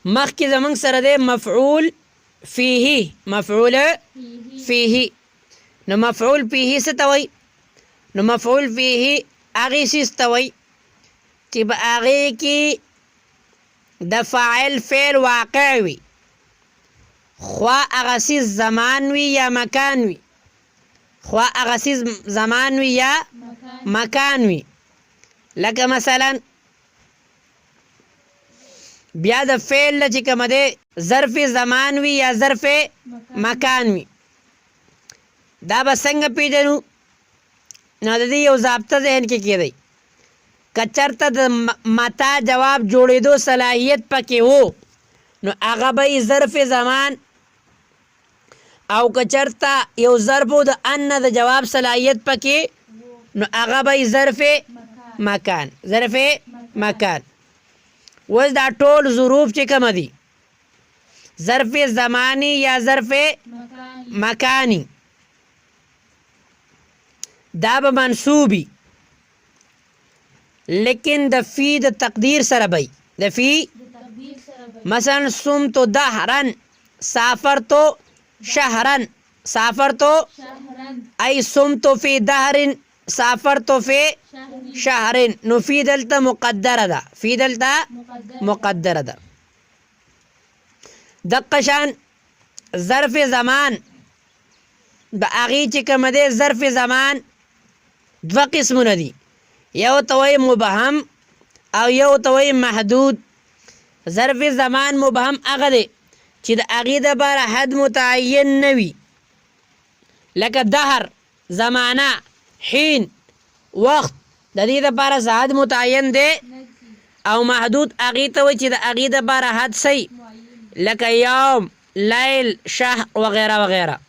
مخکې زمونږ سره دی مفعول فیه. مفعول فیه. نو مفعول فیه څه ته وایي؟ نو مفعول فیه هغې څیز ته وایي چې په هغې کې د فاعل فعل واقع وي، خوا هغه څیز زمان وي یا مکان وي. خوا هغه څیز زمان وي یا مکان وي. لکه مثلا بیا د فعل چې کومه دی ظرف زمان وي یا ظرف مکان وي. دا به څنګه پیژنو؟ نو د دې یو ضابطه ذهن کې کېدی. که چېرته د متا جواب جوړېدو صلاحیت پکې و نو هغه به یې ظرف زمان، او که چېرته یو ظرف و د ان د جواب صلاحیت پکې نو هغه به یې ظرف مکان. ظرف مکان. اوس دا ټول ظروف چې کومه دي ظرف زمانی یا ظرف مکانی دا به منصوبی، لیکن د فی د تقدیر سره بی. د فی مثلا سمت دهرن سافرتو شهرن. سافرتو ای سمتو فی دهرن سافرتو فی شهرن. نو فی دلتا مقدره ده. فی دلتا مقدره ده. دقشان ظرف زمان د هغې چې کومه دی ظرف زمان دوه قسمونه دي، یو ته وایي مبهم او یو ته وایي محدود. ظرف زمان مبهم هغه دی چې د هغې دپاره حد متعین نه وي، لکه دهر، زمانه، حین، وخت، د دې دپاره څه حد متعین دی. او محدود هغې ته وایي چې د هغې دپاره حد صحیح، لکه یوم، لیل، شهر وغیره وغیره.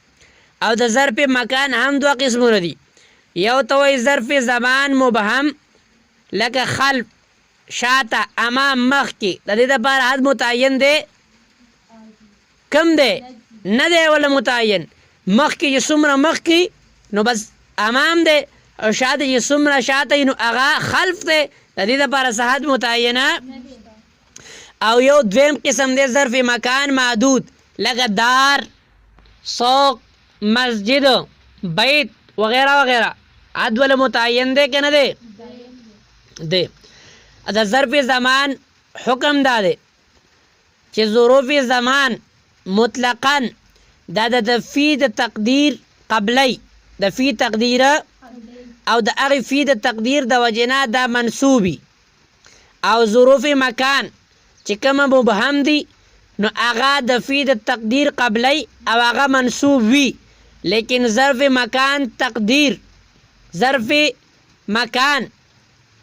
او د ظرف مکان هم دوه قسمونه دي، یو ته وایي ظرف زمان مبهم لکه خلف، شاته، امام، مخکې. د دې دپاره حد متعین دی کم دی؟ نه دی ولا متعین. مخکې چې څومره مخکې نو بس امام دی، او شاته چې څومره شاته نو هغه خلف دی. د دې دپاره څه حد متعینه. او یو دویم قسم دی ظرف مکان محدود، لکه دار، سوق، مسجد، بیت وغیره وغیره. حد ولا متعین دی که نه دی؟ دی. د ظرف زمان حکم دا دی چې ظروف زمان مطلقاً دا د فی د تقدیر قبلی، د فی تقدیر او د هغې فی د تقدیر د وجې نه دا منصوبي. او ظروف مکان چې کومه مبهم دي نو هغه د فی د تقدیر قبلی او هغه منصوب وي، لیکن ظرف مکان تقدیر ظرف مکان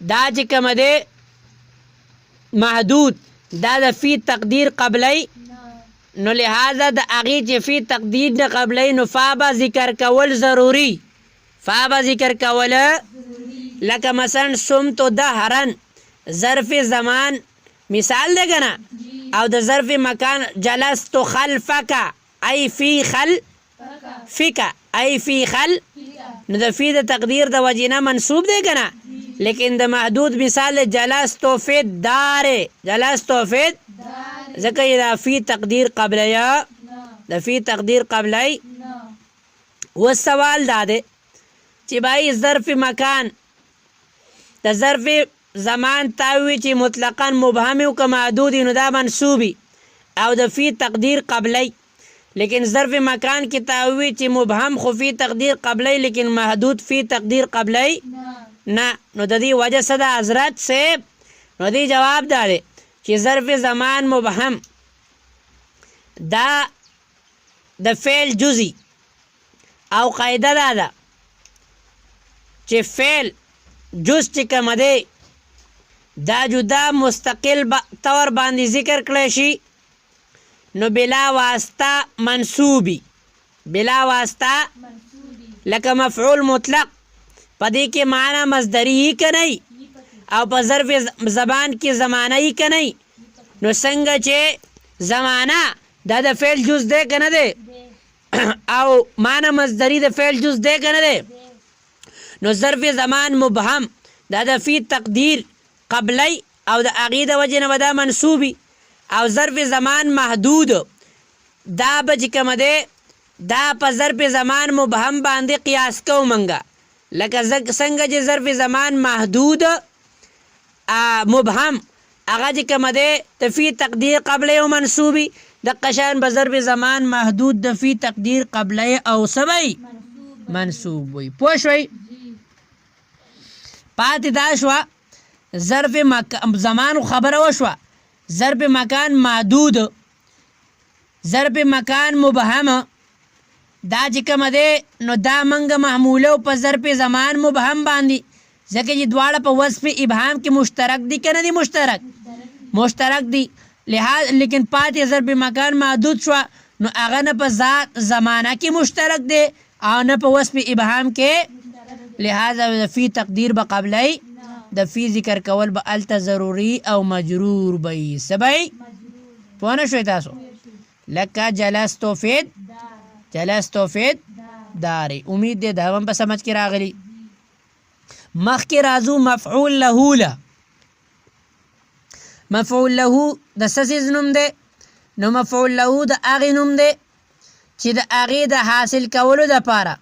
دا چې کومه دی محدود، دا د فی تقدیر قبلی. نو لہذا د هغې چې فی تقدیر نه قبلی نو فا به ذکر کول ضروري. فا به ذکر کول. لکه مثلا سمتو دهرن ظرف زمان مثال دی که نه. او د ظرف مکان جلستو خلفک ای فی خلفک ای فی خل. نو د فی د تقدیر د وجې نه منصوب دی که نه، لیکن د محدود مثال جلستو فی الدار. جلستو فی ځکه یې د فی تقدیر قبلیه، د فی تقدیر قبلی. و سوال دا دی چې بھائی ظرف مکان د ظرف زمان تاوی چې مطلقاً مبهم او که محدود نو دا منصوبي او د فی تقدیر قبلی، لیکن ظرف مکان کې تاوی چې مبهم خو فی تقدیر قبلی لیکن محدود فی تقدیر قبلی نه. نو د دې وجه څه ده حضرت صاحب؟ نو دې جواب دا دی چې ظرف زمان مبهم دا د فعل جزئی، او قاعده دا ده چې فعل جز چې کومه دی دا جدا مستقل طور باندې ذکر کړی شي نو بلا واسطه منصوبی. بلا واسطه لکه مفعول مطلق په دې کې معنا مصدری هی که نه او په ظرف زبان کې زمانه هی که نه. نو څنګه چې زمانه دا د فعل جز دی که نه دی او معنا مصدری د فعل جز دی که نه دی، نو ظرف زمان مبهم دا د فی تقدیر قبلی او د هغې د وجې نه به دا منصوبي. او ظرف زمان محدود دا به چې کومه دی دا په ظرف زمان مبهم باندې قیاس کوو منګه لکه څنګه چې ظرف زمان محدود مبهم هغه چې کومه دی د فی تقدیر قبله او منصوبي دقه شان به ظرف زمان محدود د فی تقدیر قبله او سبی منصوب وي پوه شوئ پاتې دا شوه ظرف زمان خبره وشوه ظرف مکان محدود ظرف مکان مبهم دا چې کومه دی نو دا منګه محموله په ظرف زمان مبهم باندې ځکه چې دواړه په وصف ابهام کې مشترک دي که نه دي مشترک دي لیکن پاتې ظرف مکان محدود شوه نو هغه نه په ذات زمانه کې مشترک دی او نه په وصف ابهام کې لہذا د فی تقدیر به قبلی د فی ذکر کول به الته ضروري او مجرور بی سبی پوه نه شوئ تاسو لکه جلستو فید داری امید دی دا هم په سمجھ کې راغلی مخکې راځو مفعول له له مفعول له د څه څیز نوم دی نو مفعول له د هغې نوم دی چې د هغې د حاصل کولو دپاره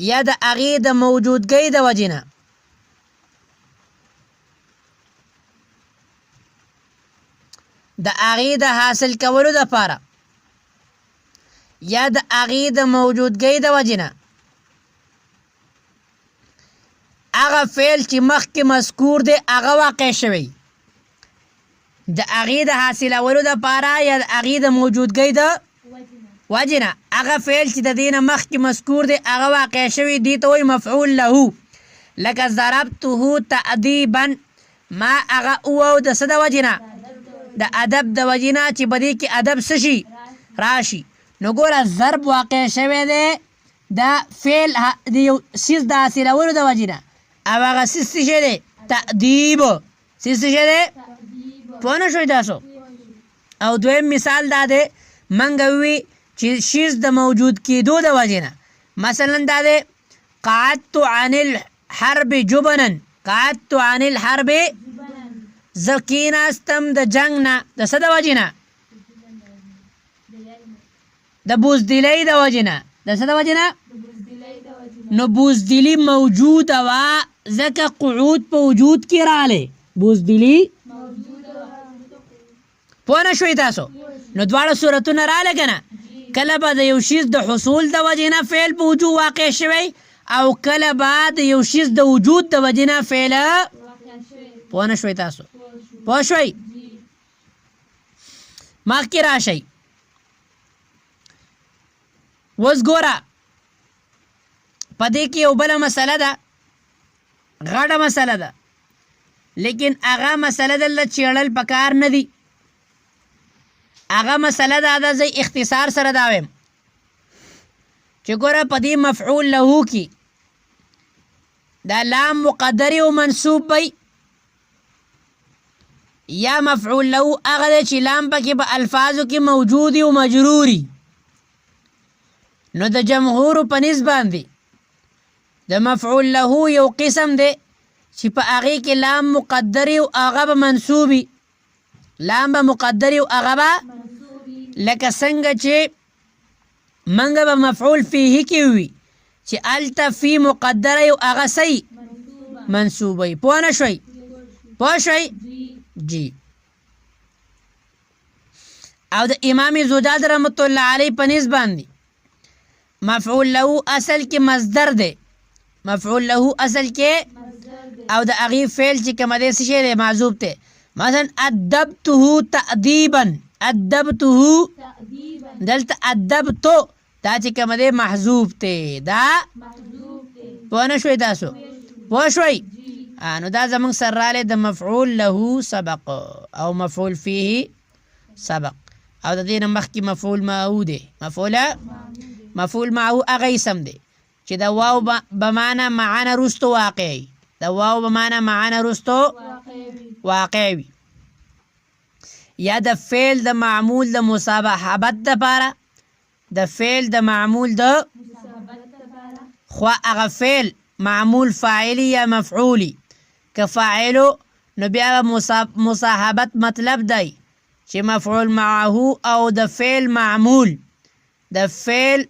یا د هغې د موجودګۍ د وجې نه د هغې د حاصل کولو دپاره یا د هغې د موجودګۍ د وجې نه هغه فعل چې مخکې مذکور دی هغه واقع شوی د هغې د حاصلولو دپاره یا د هغې د موجودګۍ د وجې نه هغه فعل چې د دې نه مخکې مذکور دی هغه واقع شوی دې ته وایي مفعول له لکه ضربته تأدیبا ما هغه ووو د څه د وجې نه د ادب د وجې نه چې په دې کې ادب څه شي راشي نو ګوره ضرب واقع شوی دی د فعل د یو څیز د حاصلولو د وجې نه او هغه څیز څه شی دی تأدیب څیز څه شی دی پوه نه شوئ تاسو او دویم مثال دا دی منګه ووي چې شیز د موجود کېدو د وجې نه مثلا دا دی قعدت عن الحرب جبنا قعدت عن الحرب زه کېناستم د جنګ نه د څه د وجې نه د بزدلۍ د وجې نه د څه د وجې نه نو بزدلي موجوده وه ځکه قعود په وجود کې رالی بزدلي پوه نه شوئ تاسو نو دواړه صورتونه راله که نه کله به د یو شیز د حصول د وجې نه فعل په وجود واقع شوی او کله به د یو شیز د وجود د وجې نه فعل پوه نه شوئ تاسو پوه شوئ مخکې راشئ اوس ګوره په دې کې یو بله مسله ده غټه مسله ده لیکن هغه مسله دلته څېړل پکار نه دي هغه مسله دا ده زه اختصار سره دا وایم چې ګوره په دې مفعول له کې دا لام مقدر او منصوب وي یا مفعول له هغه دی چې لام پکې په الفاظو کې موجود او مجروري نو د جمهورو په نسبت باندې د مفعول له یو قسم دی چې په هغې کې لام مقدر او هغه به منصوبي لام به مقدر او هغه به لکه څنګه چې منګه به مفعول فیه کې وي چې هلته فی مقدر او هغه صحیح منصوب وي پوه نه شوئ پوه شوئ جی او د امام زجاج رحمت الله علیه په نسبت باندې مفعول له اصل کې مصدر دی مفعول له اصل کې او د هغې فعل چې کومه دی څه شی دی معذوب دی مثلا ادبته تأدیبا ادبته دلته ادبتو دا چې کومه دی محذوب دی دا پوه نه شوئ تاسو پوه شوئ نو دا زموږ سره رالی د مفعول له سبق او مفعول فیه سبق او د دې نه مخکې مفعول معه دی مفعول معه هغه اسم دی چې د واو بمعنی معنا رستو واقعي د واو بمعنی معنا رستو واقعي یا د فعل د معمول د مصابحت دپاره د فعل د معمول د خو هغه فعل معمول فاعلی یا مفعولی که فاعلو نو بیا مصاحبت مطلب دی چې مفعول معه او د فعل معمول د فعل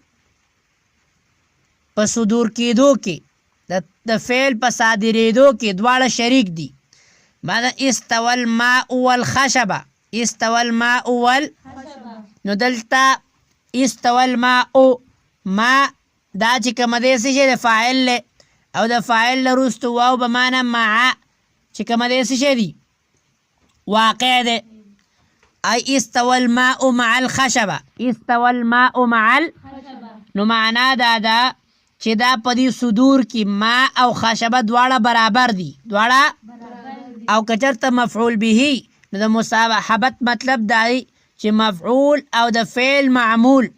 په صدور کېدو کې د فعل په صادرېدو کې دواړه شریک دي. ماذا استوى الماء والخشبه استوى الماء نو دلته استوى الماء ما دا چې کومه دی څه شی د فاعل دی او د فاعل نه وروسته واو به معنی مع چې کومه دی څه شی دی واقع دی. ای استوى الماء مع الخشبه استوى الماء مع نو معنا دا ده چې دا په دې صدور کې ما او خشبه دواړه برابر دي او که چېرته مفعول به نو د مصاحبت مطلب دا دی چې مفعول او د فعل معمول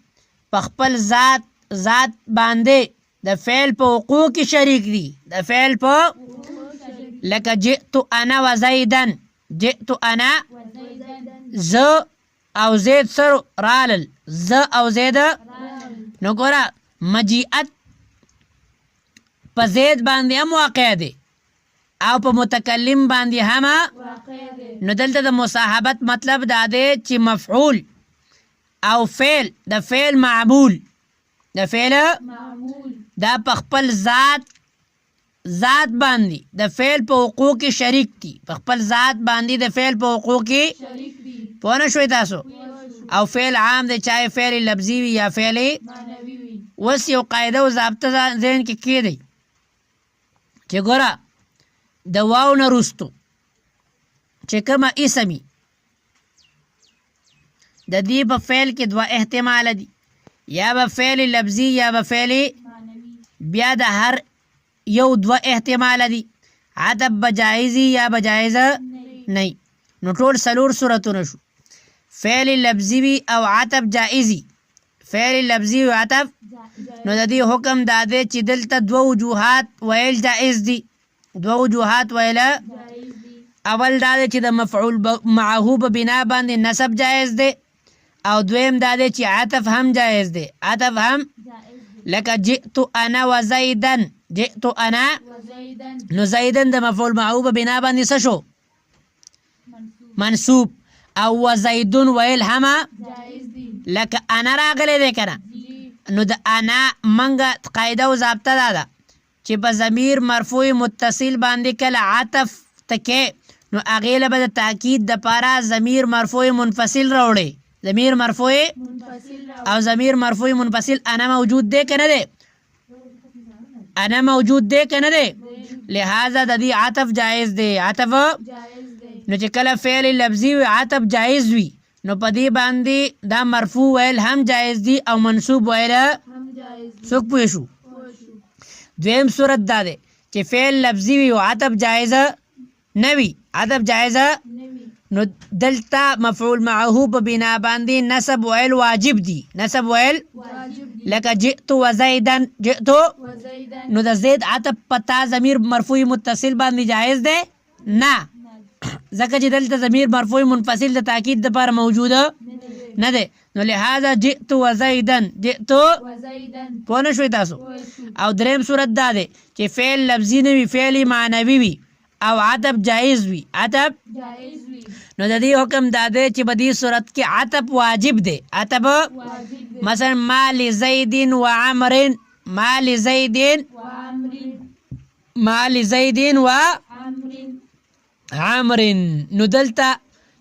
په خپل ذات باندې د فعل په حقوق کې شریک دي. د فعل په لکه جئت انا و زیدن جئت انا ز او زید سر رالل ز او زید نو ګوره مجیعت په زید باندې هم واقع دی او په متکلم باندې هم نو دلته د مصاحبت مطلب دا دی چې مفعول او فعل د فعل معمول د فعل دا په خپل ذات باندې د فعل په حقوق کې شریک دي په خپل ذات باندې د فعل په حقوق کې پوه نه شوئ تاسو او فعل عام دی چاہے فعل لفظي وي یا فعل اوس یو قاعده او ضابطه ذهن کې کېدی چې ګوره د واو نه وروستو چې کومه اسمي د دې په فعل کې دوه احتمال دي یا به فعل لفظي یا به فعل بیا د هر یو دوه احتمال دي عطف به جایزي یا به جایزه نه نو ټول څلور صورتونه شو فعل لفظي وي او عطف جائزي فعل لفظي او عطف نو د دې حکم دا دی چې دلته دوه وجوهات ویل جائز دي دوه وجوهات ویل اول دا دی چې د مفعول معه په بنا باندې نسب جائز دی او دویم دا دی چې عطف هم جائز دی عطف هم لکه جئت انا و زیدن جئت انا نو زیدن د مفعول معه په بنا باندې څه شو منصوب او و زیدن ویل هم لکه انا راغلی دی که نه نو د انا منګه قاعده او ضابطه دا ده چې په ضمیر مرفوع متصل باندې کله عطف تکې نو هغې له به د تاکید دپاره ضمیر مرفوع منفصل راوړی ضمیر مرفوع او ضمیر مرفوع منفصل انا موجود دی که نه دی انا موجود دی که نه دی لہذا د دې عطف جایز دی عطف نو چې کله فعل لفظي وي عطف جایز وي نو په دې باندې دا مرفوع ویل هم جایز دی او منصوب ویل څوک پوه شو. دویم صورت دا دی چې فعل لفظي وي او عطف جایزه نه وي عطف جایزه نو دلته مفعول معه په بنا باندې نسب ویل واجب دي نسب ویل لکه جئت و زیدن جئت نو د زید عطف پتا ضمیر مرفوع متصل باندې جایز دی نه ځکه چې دلته ضمیر مرفوع منفصل د تاکید دپاره موجوده نه دی نو لہذا جئت و زیدن جئت پوه نه شوئ تاسو. او دریم صورت دا دی چې فعل لفظي نه وي فعل معنوي وي او عطف جایز وي عطف نو د دې حکم دا دی چې په دې صورت کې عطف واجب دی عطف مثلا ما لزید و عمر ما لزید و عمر نو دلته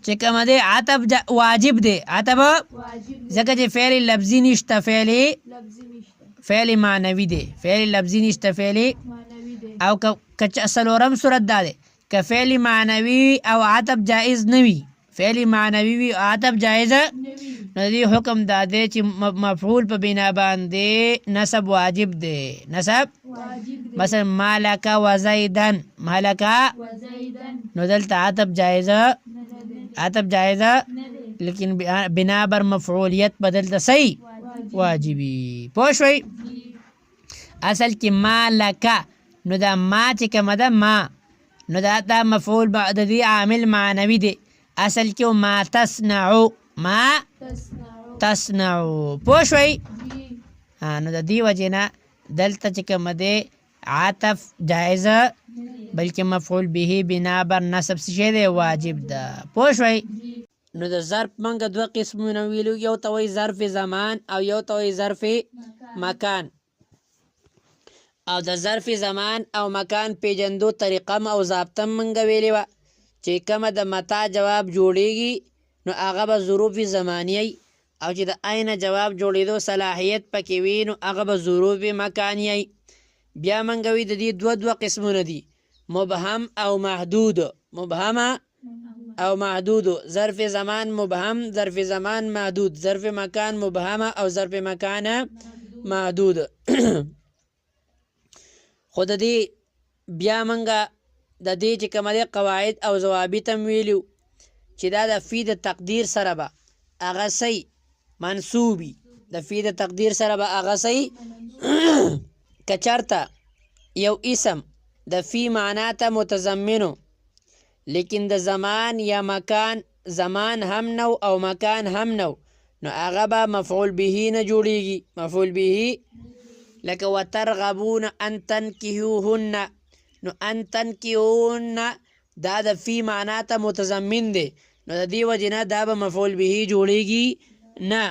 چې کومه دی عطف واجب دی عطف ځکه چې فعل لفظي نشته فعل معنوي دی فعل لفظي نشته فعل او که څلورم صورت دا دی که فعل معنوي او عطف جائز نه وي فعل معنوي وي او عطف جائزه نو دې حکم دا دی چې مفعول په بنا باندې نسب واجب دی نسب مثلا مالک و زیدن مالک نو دلته عطف جائزه لیکن بنا بر مفعولیت بدلته صحیح واجبي پوه شوئ. اصل کې مالک نو دا ما چې کومه ده ما نو دا مفعول د دې عامل معنوي دی اصل کې ما تصنعو پوه شوئ. نو د دې وجې نه دلته چې کومه دی عطف جایزه بلکې مفعول به بنا بر نسب څه شی دی واجب ده پوه شوئ. نو د ظرف منګه دوه قسمونه ویلو، یو ته وایي ظرف زمان او یو ته وایي ظرف مکان. او د ظرف زمان او مکان پیژندو طریقه او ضابطه منګه ویلې وه چې کومه د متا جواب جوړیږي نو هغه به ظروف زمانیه او چې د عین جواب جوړېدو صلاحیت پکې وي نو هغه به ظروف مکانیه. بیا منګه وي د دې دوه قسمونه دي، مبهم او محدود. مبهم او محدود، ظرف زمان مبهم، ظرف زمان محدود، ظرف مکان مبهم او ظرف مکان محدود. خو د دې بیا منګه د دې چې کومه دی قواعد او ضوابط هم ویلو چې دا د فی د تقدیر سره به هغه صحیح منصوبي، د فی د تقدیر سره به هغه صحیح که چرته یو اسم د فی معنا ته متضمنو لیکن د زمان یا مکان زمان هم نو او مکان هم نو نو هغه به مفعول به نه جوړیږي. مفعول به لکه وترغبون ان تنکحوهن، نو ان تنکحوهن دا د فی معنا ته متضمن دی نو د دې وجې نه دا به مفعول به جوړیږي نه.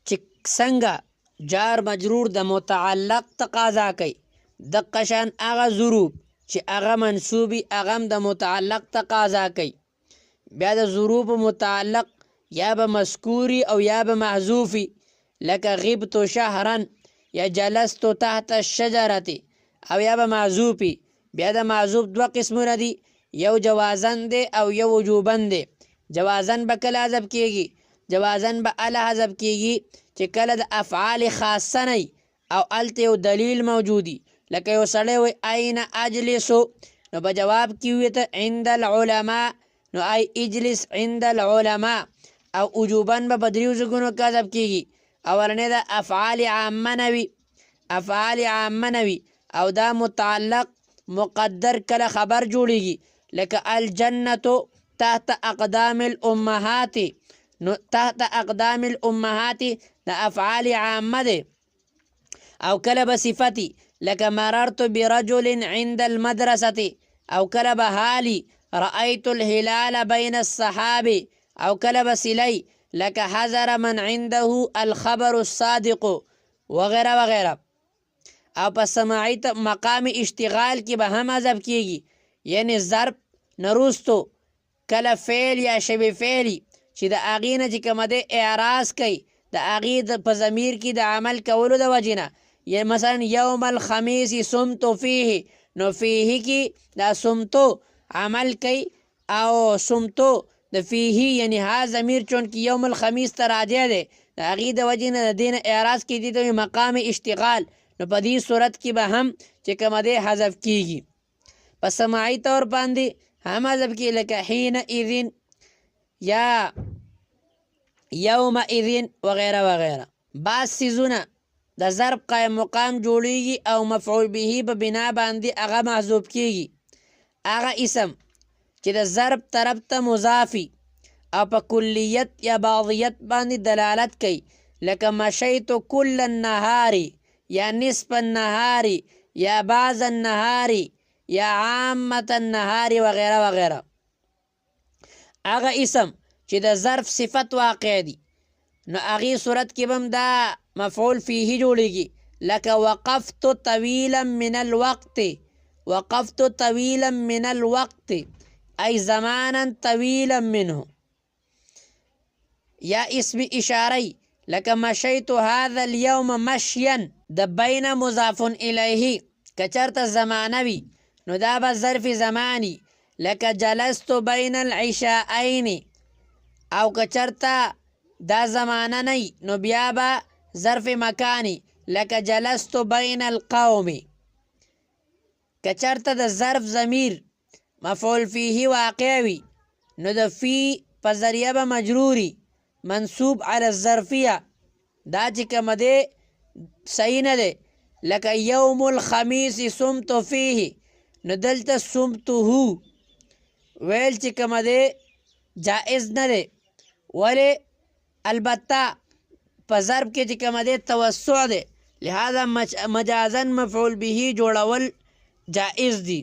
چې څنګه جار مجرور د متعلق تقاضا کوي دقه شان هغه ظروف چې هغه منصوبي هغه هم د متعلق تقاضا کوي. بیا د ظروف متعلق یا به مذکوري او یا به محذوفي، لکه غبت شهرا یا جلست تحت الشجرة او یا به محذوفي. بیا د محذوف دوه قسمونه دي، یو جوازن دی او یو وجوبن دی. جوازن به کله حذف کیږي؟ جوازن به اله حذف کیږي چې کله د افعال خاصه نه او الته یو دلیل موجودی، لکه یو سړی وی این اجلسو نو په جواب کې وي ته عند العلماء نو ای اجلس عند العلماء. او وجوبن به بدریو زګونو کې حذف کیږي، اولنې د افعال عامه نه وي، افعال عامه نه وي او دا متعلق مقدر کله خبر جوړیږي، لکه الجنة تحت اقدام الامهات نو تحت اقدام الامهات د افعال عامه ده. او کله به صفتی لکه مررت برجل عند المدرسة، او کله به حالی رأيت الهلال بين الصحاب، او کله به صلی لکه حذر من عنده الخبر الصادق وغیره وغیره. او په سماعی مقام اشتغال کې به هم حذف کیږي، یعنی ضرب نروستو کله فعل یا شبه فعلی چې د هغې نه چې کومه دی اعراض کوي د هغې په ضمیر کې د عمل کولو د وجې نه، یا مثلا یوم الخمیس صمت فیه نو فیه کې دا صمتو عمل کوي او صمتو د فیه یعنی ها ضمیر چون کې یوم الخمیس ته راجع دی د هغې د وجې نه د دې نه اعراض کې دي ته مقام اشتغال، نو په دې صورت کې به هم چې کومه دی حذف کیږي. په سماعي طور باندې هم حذف کیږي، لکه حین اذن یا یوم اذن وغیره وغیره. بعض څیزونه د ضرب قایم مقام جوړیږي او مفعول به په بنا باندې هغه محذوف کیږي. هغه اسم چې د ضرب طرف ته مضافي او په کلیت یا بعضیت باندې دلالت کوي، لکه مشیت کل النهار یا نصف النهار یا بعض النهار یا عامة النهار وغیره وغیره. هغه اسم چې د ظرف صفت واقع دی نو هغې صورت کې به هم دا مفعول فیه جوړیږي، لکه وقفت طویلا من الوقت، وقفت طویلا من الوقت ای زمانا طویلا منه. یا اسم اشاری لکه مشیت هذا اليوم مشیا د بین مضاف الیه که چرته زمانه وي نو دا به ظرف زمانی، لکه جلست بین العشاءین. او که چرته دا زمانه نه نو بیا به ظرف مکانی، لکه جلست بین القوم. که چرته د ظرف ضمیر مفعول فیه واقع وي نو د فی په ذریعه به مجروری منصوب علی الظرفیه، دا چې کومه دی صحیح نه دی، لکه یوم الخمیس صمت فیه نو دلته صمته ویل چې کومه دی جائز نه دی، ولی البته په ضرب کې چې کومه دی توسع دی، لہذا مجازن مفعول به جوړول جائز دی.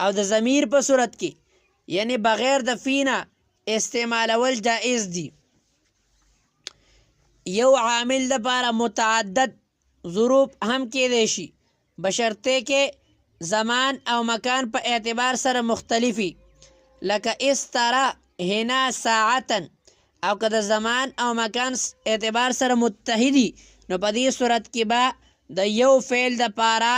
او د ضمیر په صورت کې یعنی بغیر د فینا استعمالول جائز دي یو عامل دپاره متعدد ظروف هم کیدی شي بشرطه کې زمان او مکان په اعتبار سره مختلفي لکه استرا هنا ساعتا او که د زمان او مکان اعتبار سره متحدي نو په دې صورت کې به د یو فعل دپاره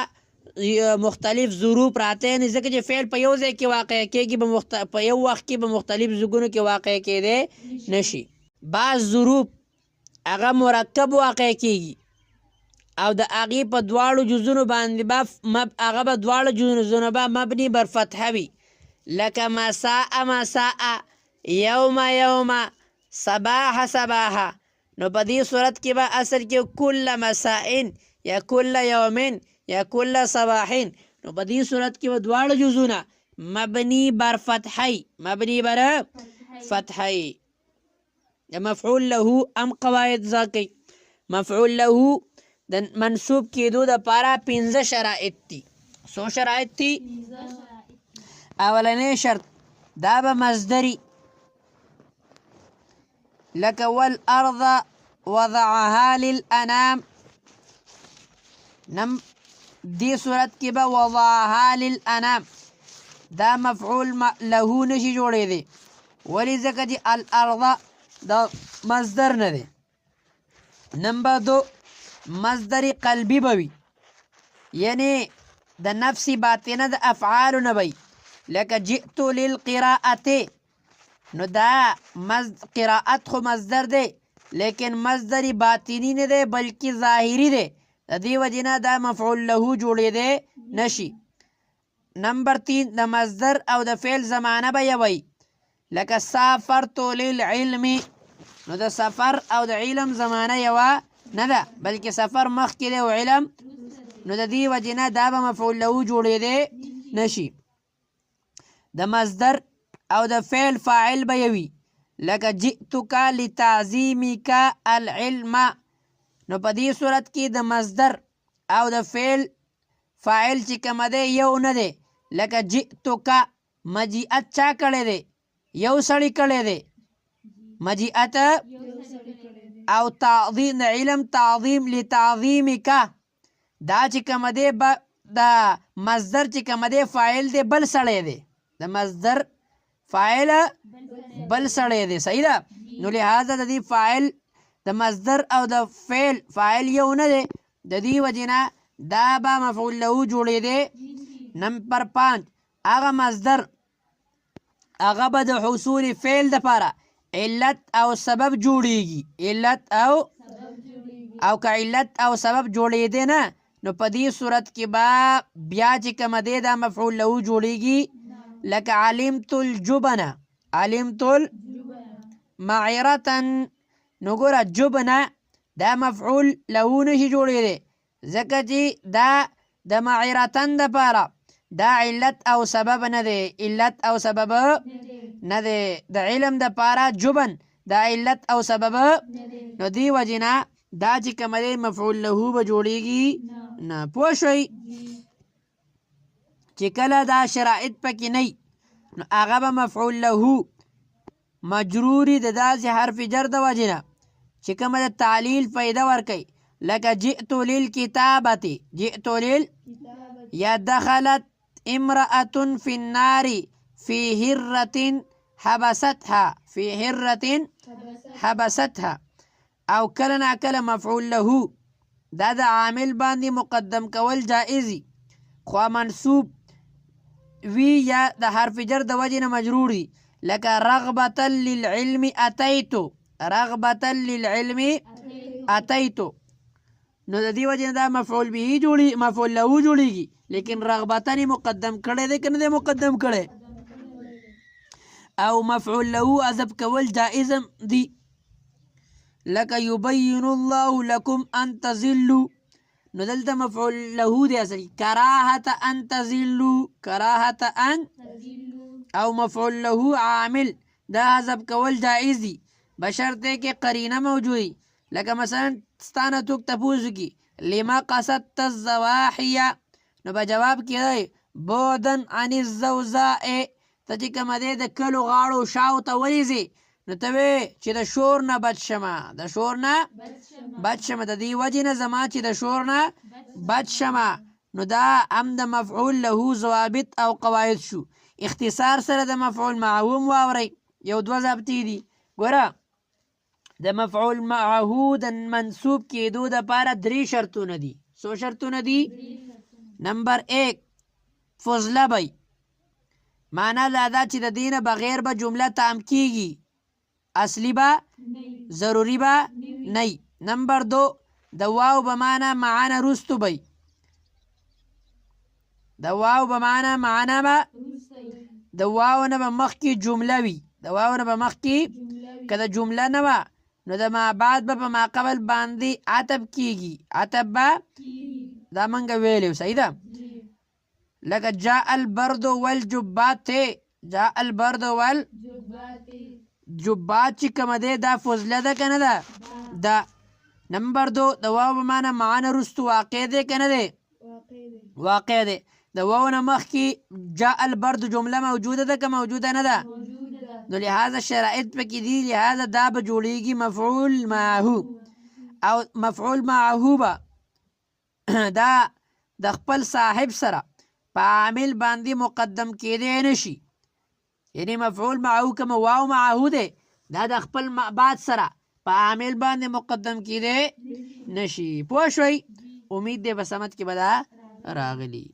مختلف ظروف راته نه ځکه چې فعل په یو ځای کې واقع کېږي په یو وخت کې به مختلف ځایونو کې واقع کېدی نشي بعض ظروف هغه مرکب واقع کېږي او د هغې په دواړو جزونو باندې به هغه به دواړو جزونو به مبني بر فتحه وي لکه مساء مساء یوم یوم صباح صباحا نو په دې صورت کې به اصل کې کل مساء یا کل یوم یا کل صباحین نو په دې صورت کې به دواړو جزونه مبني بر فتحی مبني بر فتحی مفعول له ام قواعد ذاکی مفعول له د منصوب کېدو دپاره 15 شرایط دي څو شرایط دي اولنی شرط دا به مصدري لکه والارض وضعها للانام دې صورت کې به وضعها للانام دا مفعول له نشي جوړېدی ولې ځکه چې الارض دا مصدر نه دی نمبر 2 مصدر قلبی بوي یعنی د نفس باطنه د افعال نه وي لکه جئت للقراءه نو دا قراءت خو مصدر دی لیکن مصدر باطنی نه دی بلکې ظاهری دی د دې وجې نه دا مفعول له جوړېدی نشي نمبر 3 د مصدر او د فعل زمانه به یوي لکه سافرت للعلم نو د سفر او د علم زمانه یوه نه ده بلکې سفر مخکې دی او علم نو د دې وجې نه دا به مفعول له جوړېدی نشي د مصدر او د فعل فاعل به یوي لکه جئتک لتعظیمک العلم نو په دې صورت کې د مصدر او د فعل فاعل چې کومه دی یو نه دی لکه جئتک مجیعت چا کړی دی یو سړی کړی دی مجیعت او تعظیم د علم تعظیم لتعظیمک دا چې کومه دی د مصدر چې کومه دی فاعل دی بل سړی دی د مصدر فاعل بل سړی دی صحیح ده نو لہذا د دې فاعل د مصدر او د فعل فاعل یو نه دی د دې وجې نه دا به مفعول له جوړېدی نمبر 5 هغه مصدر هغه به د حصول فعل دپاره علت او سبب جوړیږي علت او که علت او سبب جوړېدی نه نو په دې صورت کې به بیا چې کومه دی دا مفعول له جوړیږي لکه علمت الجبن علمت معرة نو ګوره جبنه دا مفعول له نشي جوړېدی ځکه چې دا د معرتن دپاره دا علت او سبب نه دی علت او سبب نه دی د علم دپاره جبن دا علت او سبب نو دی وجې نه دا چې کومه دی مفعول له به جوړېږي نه پوه شوئ چې کله دا شرایط پکې نه نو هغه به مفعول له مجروري د داسې حرف جر د وجې نه چې کومه د تعلیل فایده ورکوي لکه جئت للکتابة جئت یا دخلت امرأة في النار في هرة حبستها في هرة حبستها او کله نا کله مفعول له دا د عامل باندې مقدم کول جائزي خو منصوب وی یا د حرف جر د وجې نه مجرور دي لکه رغبة للعلم اتیت رغبة للعلم اتیت نو د دې وجې نه دا مفعول به جوړي مفعول له جوړیږي لیکن رغبتن مقدم کړی دی که نه دی مقدم کړی او مفعول له حذف کول جائزم دی لکه یبین الله لکم ان تضلوا نو دلته مفعول له دی اصل کراهة ان تضلوا کراهة ان او مفعول له عامل دا حذف کول جائز دی بشرطه کې قرینه موجودی لکه مثلا ستانه توک تپوس کی لما قصدت الزواحیه نو به جواب کې دی بودن عن الزوزاء ته چې کومه دی د کلو غاړو شاو ته ولیځې نو ته وې چې د شور نه بچ شمه د شور نه بچ شمه د دې وجې نه زما چې د شور نه بچ شمه نو دا هم د مفعول له ضوابط او قواعد شو اختصار سره د مفعول معه هم واورئ یو دوه ضابطې دي ګوره د مفعول معه د منصوب کېدو دپاره 3 شرطونه دي څو شرطونه دي نمبر 1 فضله بی معنا دا ده چې د دې نه بغیر به جمله تام کیږي اصلي به ضروري به نه نمبر 2 د واو به معنا معنا رستو بی د واو به معنا به د واو نه به مخکې جمله وي د واو نه به مخکې که د جمله نه وه نو د ما بعد به په ما قبل باندې عطب کیږي عطب به دا منګه ویلو صحیح ده لکه جاء البرد والجبات جاء البرد والجبات چې کومه دی دا فضله ده که نه ده دا نمبر 2 د واو به معنا رستو واقع دی که نه دی واقع دی د واو نه مخکې جاء البرد جمله موجوده ده که موجوده نه ده نو لہذا شرائط پکې دي لہذا دا به جوړیږي مفعول معه او مفعول معه به دا د خپل صاحب سره په عامل باندې مقدم کېدی نشي یعنی مفعول معه کوم واو معه دی دا د خپل بعد سره په عامل باندې مقدم کېدی نشي پوه شوئ امید دی په سمد کې به دا راغلی